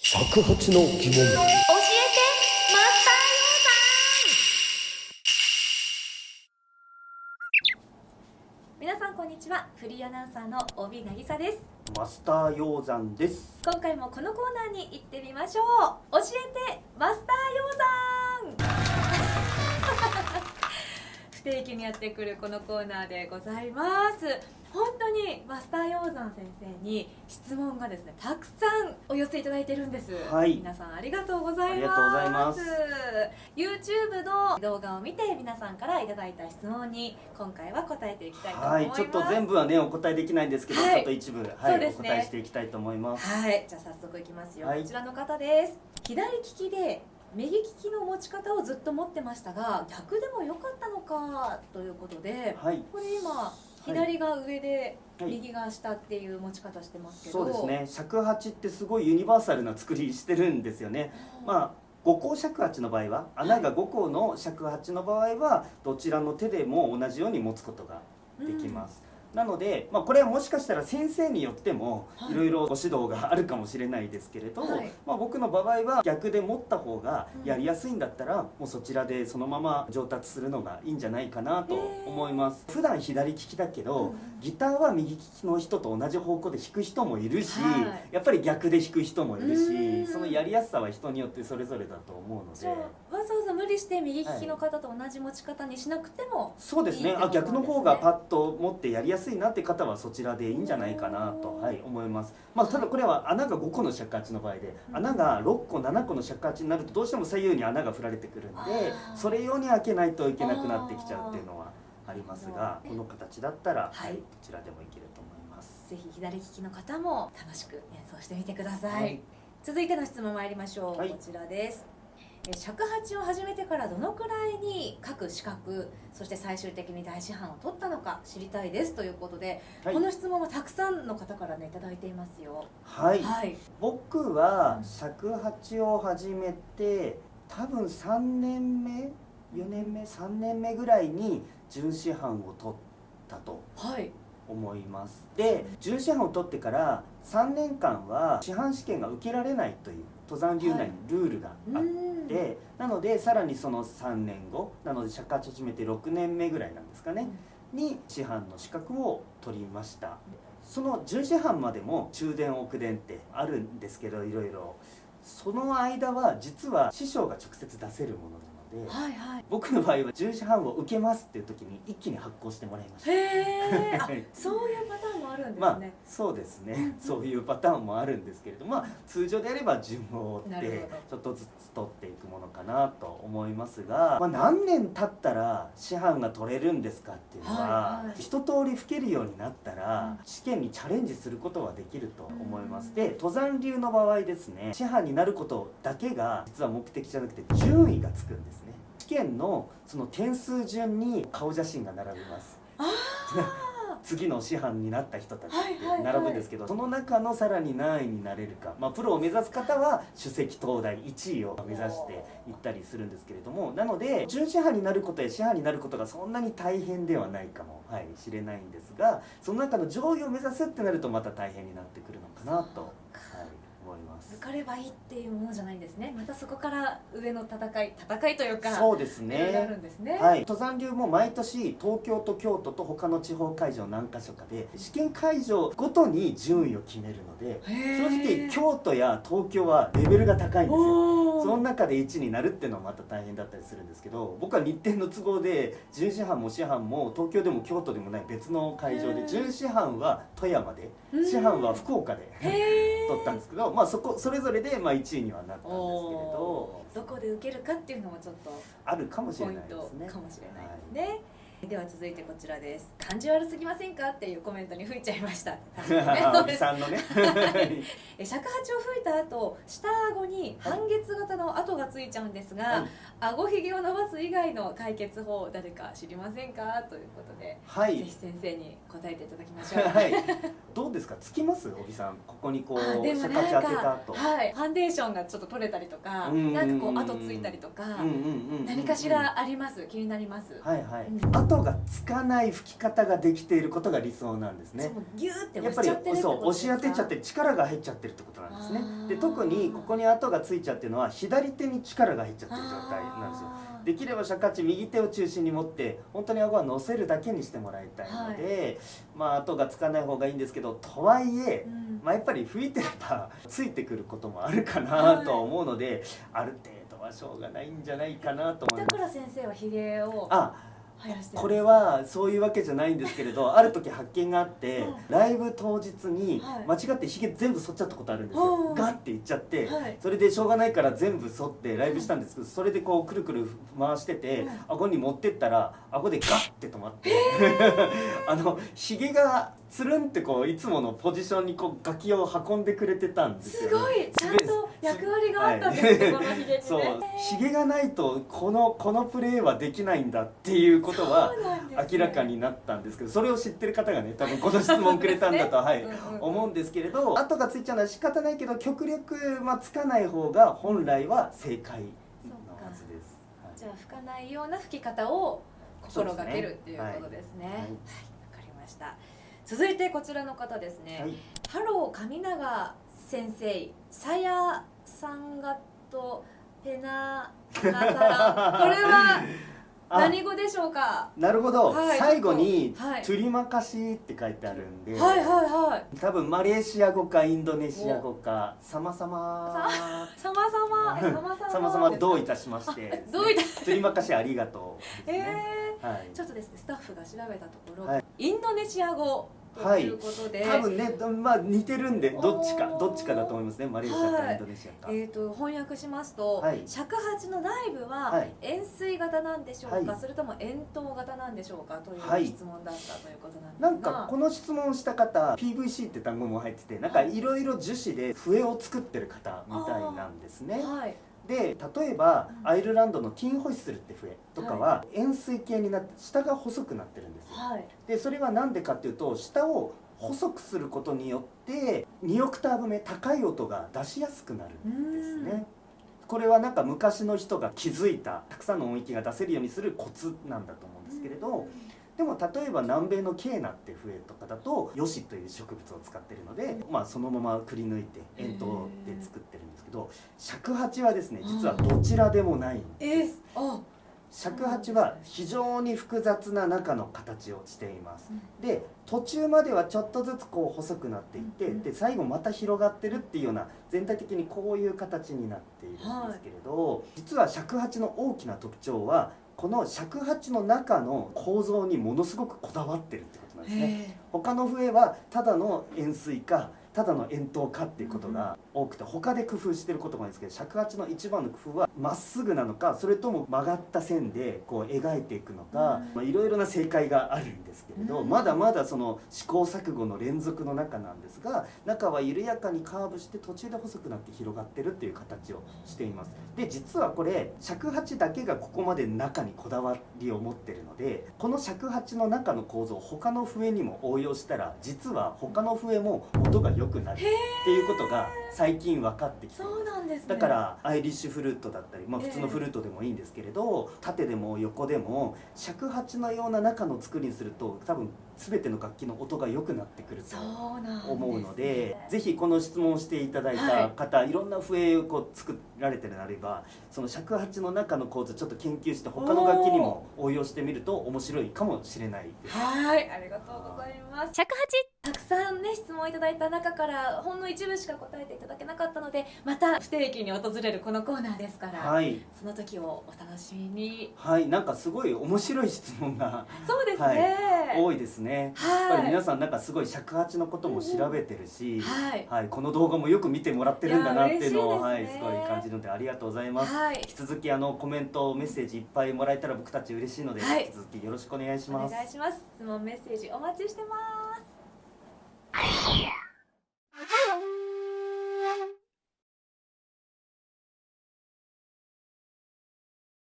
尺八の疑問。教えてマスターヨウさん。皆さんこんにちは。フリーアナウンサーの帯渚です。マスター鷹山です。今回もこのコーナーに行ってみましょう。教えてマスター鷹山。不定期にやってくるこのコーナーでございます。本当にマスター鷹山先生に質問がですね、たくさんお寄せいただいてるんです。はい、皆さんありがとうございます。ありがとうございます。 YouTube の動画を見て皆さんからいただいた質問に今回は答えていきたいと思います。ちょっと全部はねお答えできないんですけど、ちょっと一部、そうですね、お答えしていきたいと思います。はい、じゃあ早速いきますよ。こちらの方です。左利きで右利きの持ち方をずっと持ってましたが、逆でもよかったのかということで、これ今左が上で右が下っていう持ち方してますけど、そうですね、尺八ってすごいユニバーサルな作りしてるんですよね。5個尺八の場合は、穴が5個の尺八の場合はどちらの手でも同じように持つことができます。なので、これはもしかしたら先生によってもいろいろご指導があるかもしれないですけれど、僕の場合は逆で持った方がやりやすいんだったら、もうそちらでそのまま上達するのがいいんじゃないかなと思います。普段左利きだけど、ギターは右利きの人と同じ方向で弾く人もいるし、やっぱり逆で弾く人もいるし、そのやりやすさは人によってそれぞれだと思うので、わざわざ無理して右利きの方と同じ持ち方にしなくてもいいってことですね。そうですね、逆の方がパッと持ってやりやすいなって方はそちらでいいんじゃないかなと、思います。ただこれは穴が5個の尺八の場合で、穴が6個7個の尺八になるとどうしても左右に穴が振られてくるんで、それ用に開けないといけなくなってきちゃうっていうのはありますが、この形だったら、どちらでもいけると思います。ぜひ左利きの方も楽しく演奏してみてください。続いての質問参りましょう。こちらです。尺八を始めてからどのくらいに各資格、そして最終的に大師範を取ったのか知りたいですということで、この質問はたくさんの方からねいただいていますよ。僕は尺八を始めて多分3年目4年目3年目ぐらいに準師範を取ったと思います。で準師範を取ってから3年間は師範試験が受けられないという登山流内にルールがあって、なのでさらにその3年後なので尺八始めて6年目ぐらいなんですかね、に師範の資格を取りました。その準師範までも中伝奥伝ってあるんですけど、いろいろその間は実は師匠が直接出せるものなので、僕の場合は準師範を受けますっていう時に一気に発行してもらいました。そういうパターンもあるんですね。そうですね、そういうパターンもあるんですけれども、通常であれば順を追ってちょっとずつ取っていくものかなと思いますが、何年経ったら師範が取れるんですかっていうのは、一通り吹けるようになったら試験にチャレンジすることはできると思います。で登山流の場合ですね、師範になることだけが実は目的じゃなくて順位がつくんですね。試験のその点数順に顔写真が並びます。次の師範になった人たちって並ぶんですけど、その中のさらに何位になれるか、プロを目指す方は首席東大1位を目指していったりするんですけれども、なので準師範になることや師範になることがそんなに大変ではないかもしれないんですが、その中の上位を目指すってなるとまた大変になってくるのかなと思います。受かればいいっていうものじゃないんですね。またそこから上の戦いというか、そうですね、あるんですね。登山流も毎年東京と京都と他の地方会場何か所かで試験会場ごとに順位を決めるので、正直京都や東京はレベルが高いんですよ。その中で1になるっていうのはまた大変だったりするんですけど、僕は日程の都合で準師範も師範も東京でも京都でもない別の会場で、準師範は富山で師範は福岡で取ったんですけど、それぞれで1位にはなったんですけれど、どこで受けるかっていうのもちょっとあるかもしれないですね。ポイントかもしれないですね。では続いてこちらです。感じ悪すぎませんかっていうコメントに吹いちゃいました。おじさんのね。尺八を吹いた後、下顎に半月型の跡がついちゃうんですが、顎ひげを伸ばす以外の解決法誰か知りませんかということで、ぜひ先生に答えていただきましょう。どうですか、つきます？おびさん、ここにこう尺八当てた後、ファンデーションがちょっと取れたりとか、なんかこう跡ついたりとか、何かしらあります。気になります。後がつかない吹き方ができていることが理想なんですね。ギューってやっぱりそう押し当てちゃって力が入っちゃってるってことなんですね。で特にここに跡がついちゃってるのは左手に力が入っちゃってる状態なんですよ。できれば尺八右手を中心に持って本当に顎は乗せるだけにしてもらいたいので、まあ跡がつかない方がいいんですけど、とはいえ、まあ、やっぱり吹いてればついてくることもあるかなとは思うので、ある程度はしょうがないんじゃないかなと思います。板倉先生はひげを生やしてるんですか？これはそういうわけじゃないんですけれど、ある時発見があって、ライブ当日に間違ってひげ全部剃っちゃったことあるんですよ。ガッていっちゃって、それでしょうがないから全部剃ってライブしたんですけど、それでこうくるくる回してて顎に持ってったら顎でガッて止まってひげがつるんってこういつものポジションにこう楽器を運んでくれてたんですよ、ね。すごいちゃんと役割があったんですね、このひげにね。そう、ひげがないとこのプレーはできないんだっていうことは明らかになったんですけど、それを知ってる方がね多分この質問くれたんだと思うんですけれど、跡がついちゃうのは仕方ないけど極力つかない方が本来は正解のはずです。じゃあ吹かないような吹き方を心がけるっていうことですね。はい、わかりました。続いてこちらの方ですね。ハロー神永先生、さやさんがとペナナサラ、これは何語でしょうか？なるほど、最後にトゥリマカシって書いてあるんで、多分マレーシア語かインドネシア語か、さまさまどういたしまして、トゥリマカシありがとう。ちょっとですね、スタッフが調べたところ、インドネシア語ということで、多分ね、まあ似てるんでどっちかだと思いますね。マレーシアかインドネシアか。翻訳しますと、尺八の内部は円錐型なんでしょうか、それとも円筒型なんでしょうかという質問だったということなんですが、なんかこの質問をした方、 PVC って単語も入ってて、なんかいろいろ樹脂で笛を作ってる方みたいなんですね。で例えばアイルランドのティンホイッスルって笛とかは円錐形になって下が細くなってるんですよ。でそれは何でかっていうと、下を細くすることによって2オクターブ目高い音が出しやすくなるんですね。これはなんか昔の人が気づいたたくさんの音域が出せるようにするコツなんだと思うんですけれど、でも例えば南米のケーナって笛とかだとヨシという植物を使ってるので、そのままくり抜いて円筒で作ってるんですけど、尺八はですね実はどちらでもないんです。尺八は非常に複雑な中の形をしています。で途中まではちょっとずつこう細くなっていって、で最後また広がってるっていうような全体的にこういう形になっているんですけれど、実は尺八の大きな特徴はこの尺八の中の構造にものすごくこだわってるってことなんですね。他の笛はただの円錐かただの円筒かっていうことが多くて、他で工夫してることが多いんですけど、尺八の一番の工夫はまっすぐなのか、それとも曲がった線でこう描いていくのか、いろいろな正解があるんですけれど、まだまだその試行錯誤の連続の中なんですが、中は緩やかにカーブして途中で細くなって広がってるっていう形をしています。で実はこれ尺八だけがここまで中にこだわりを持ってるので、この尺八の中の構造を他の笛にも応用したら、実は他の笛も音が良くなるっていうことが最近分かってきて、だからアイリッシュフルートだったり、普通のフルートでもいいんですけれど、縦でも横でも尺八のような中の作りにすると多分全ての楽器の音が良くなってくると思うので、ぜひこの質問をしていただいた方、いろんな笛をこう作られてるなれば、その尺八の中の構図ちょっと研究して他の楽器にも応用してみると面白いかもしれないです。はい、ありがとうございます。尺八たくさんね質問いただいた中からほんの一部しか答えていただけなかったので、また不定期に訪れるこのコーナーですから、その時をお楽しみに。なんかすごい面白い質問がそうですね、多いですね。やっぱり皆さんなんかすごい尺八のことも調べてるし、この動画もよく見てもらってるんだなっていうのをすごい感じるのでありがとうございます。引き続きコメントメッセージいっぱいもらえたら僕たち嬉しいので、引き続きよろしくお願いします。お願いします。質問メッセージお待ちしてます。